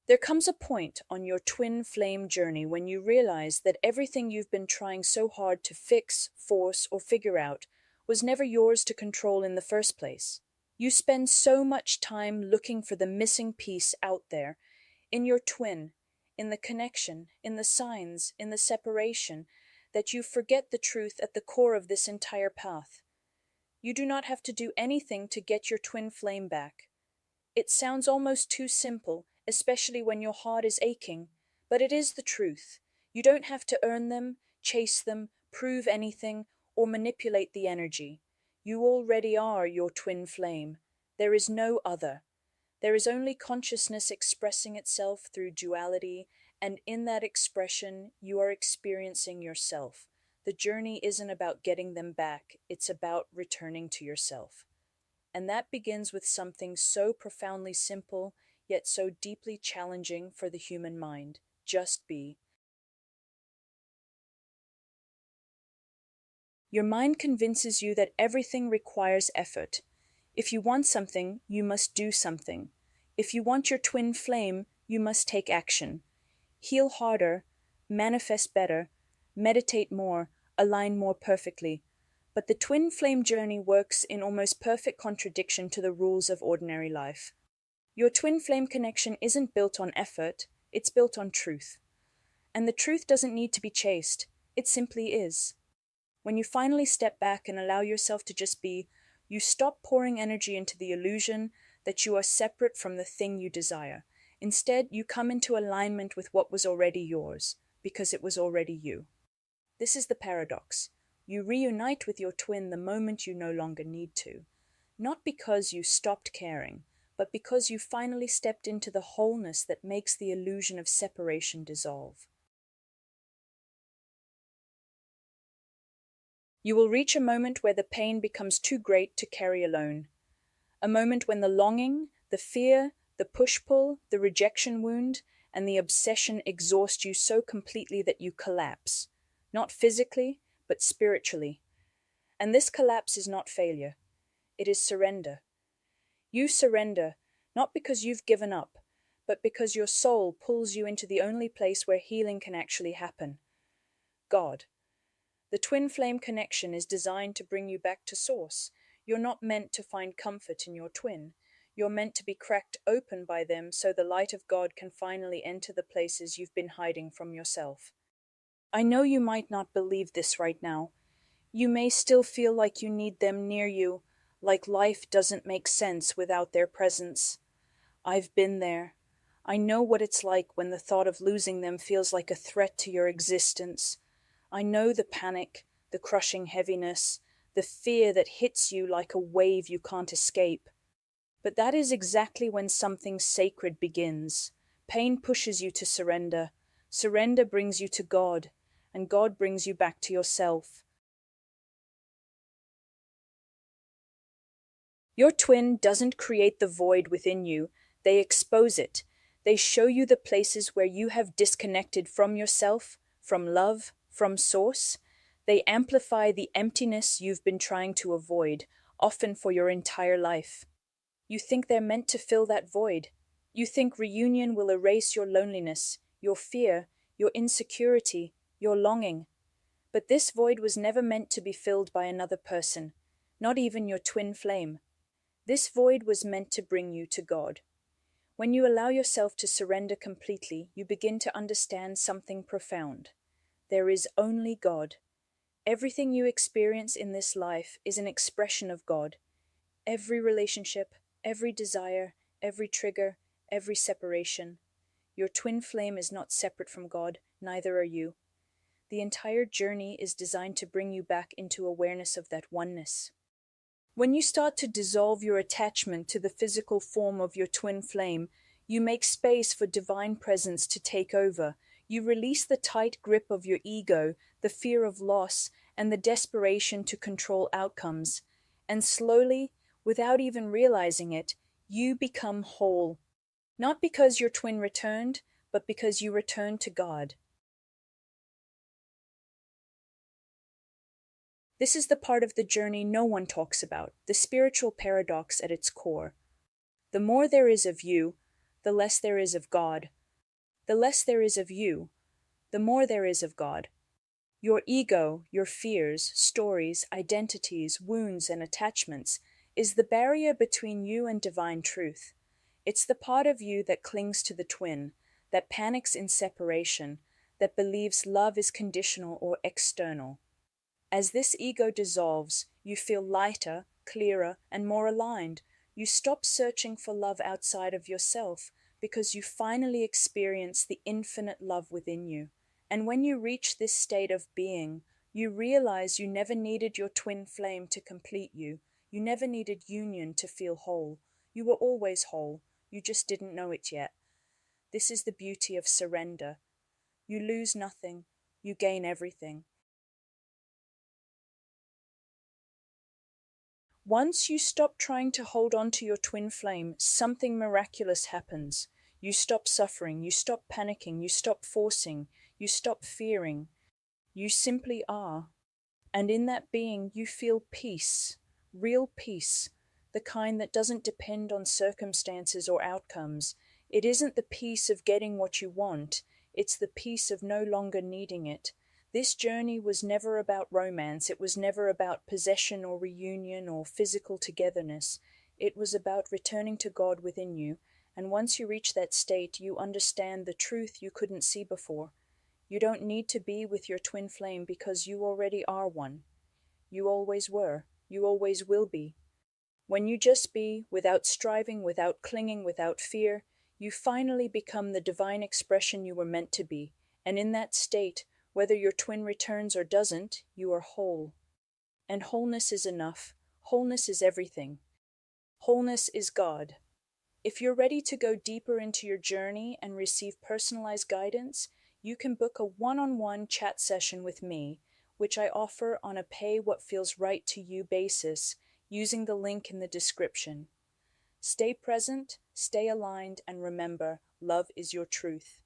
There comes a point on your twin flame journey when you realize that everything you've been trying so hard to fix, force, or figure out was never yours to control in the first place. You spend so much time looking for the missing piece out there, in your twin, in the connection, in the signs, in the separation, that you forget the truth at the core of this entire path. You do not have to do anything to get your twin flame back. It sounds almost too simple, especially when your heart is aching, but it is the truth. You don't have to earn them, chase them, prove anything, or manipulate the energy. You already are your twin flame. There is no other. There is only consciousness expressing itself through duality, and in that expression, you are experiencing yourself. The journey isn't about getting them back, it's about returning to yourself. And that begins with something so profoundly simple, yet so deeply challenging for the human mind. Just be. Your mind convinces you that everything requires effort. If you want something, you must do something. If you want your twin flame, you must take action. Heal harder, manifest better, meditate more, align more perfectly. But the twin flame journey works in almost perfect contradiction to the rules of ordinary life. Your twin flame connection isn't built on effort, it's built on truth. And the truth doesn't need to be chased, it simply is. When you finally step back and allow yourself to just be, you stop pouring energy into the illusion that you are separate from the thing you desire. Instead, you come into alignment with what was already yours, because it was already you. This is the paradox. You reunite with your twin the moment you no longer need to, not because you stopped caring, but because you finally stepped into the wholeness that makes the illusion of separation dissolve. You will reach a moment where the pain becomes too great to carry alone. A moment when the longing, the fear, the push-pull, the rejection wound, and the obsession exhaust you so completely that you collapse. Not physically, but spiritually. And this collapse is not failure. It is surrender. You surrender, not because you've given up, but because your soul pulls you into the only place where healing can actually happen. God. The twin flame connection is designed to bring you back to source. You're not meant to find comfort in your twin. You're meant to be cracked open by them so the light of God can finally enter the places you've been hiding from yourself. I know you might not believe this right now. You may still feel like you need them near you, like life doesn't make sense without their presence. I've been there. I know what it's like when the thought of losing them feels like a threat to your existence. I know the panic, the crushing heaviness, the fear that hits you like a wave you can't escape. But that is exactly when something sacred begins. Pain pushes you to surrender. Surrender brings you to God, and God brings you back to yourself. Your twin doesn't create the void within you, they expose it. They show you the places where you have disconnected from yourself, from love, from source. They amplify the emptiness you've been trying to avoid, often for your entire life. You think they're meant to fill that void. You think reunion will erase your loneliness, your fear, your insecurity, your longing. But this void was never meant to be filled by another person, not even your twin flame. This void was meant to bring you to God. When you allow yourself to surrender completely, you begin to understand something profound. There is only God. Everything you experience in this life is an expression of God. Every relationship, every desire, every trigger, every separation. Your twin flame is not separate from God, neither are you. The entire journey is designed to bring you back into awareness of that oneness. When you start to dissolve your attachment to the physical form of your twin flame, you make space for divine presence to take over. You release the tight grip of your ego, the fear of loss, and the desperation to control outcomes. And slowly, without even realizing it, you become whole. Not because your twin returned, but because you returned to God. This is the part of the journey no one talks about, the spiritual paradox at its core. The more there is of you, the less there is of God. The less there is of you, the more there is of God. Your ego, your fears, stories, identities, wounds, and attachments is the barrier between you and divine truth. It's the part of you that clings to the twin, that panics in separation, that believes love is conditional or external. As this ego dissolves, you feel lighter, clearer, and more aligned. You stop searching for love outside of yourself because you finally experience the infinite love within you. And when you reach this state of being, you realize you never needed your twin flame to complete you. You never needed union to feel whole. You were always whole. You just didn't know it yet. This is the beauty of surrender. You lose nothing. You gain everything. Once you stop trying to hold on to your twin flame, something miraculous happens. You stop suffering, you stop panicking, you stop forcing, you stop fearing. You simply are. And in that being, you feel peace, real peace, the kind that doesn't depend on circumstances or outcomes. It isn't the peace of getting what you want, it's the peace of no longer needing it. This journey was never about romance, it was never about possession or reunion or physical togetherness. It was about returning to God within you, and once you reach that state, you understand the truth you couldn't see before. You don't need to be with your twin flame because you already are one. You always were. You always will be. When you just be, without striving, without clinging, without fear, you finally become the divine expression you were meant to be. And in that state, whether your twin returns or doesn't, you are whole. And wholeness is enough. Wholeness is everything. Wholeness is God. If you're ready to go deeper into your journey and receive personalized guidance, you can book a one-on-one chat session with me, which I offer on a pay what feels right to you basis, using the link in the description. Stay present, stay aligned, and remember, love is your truth.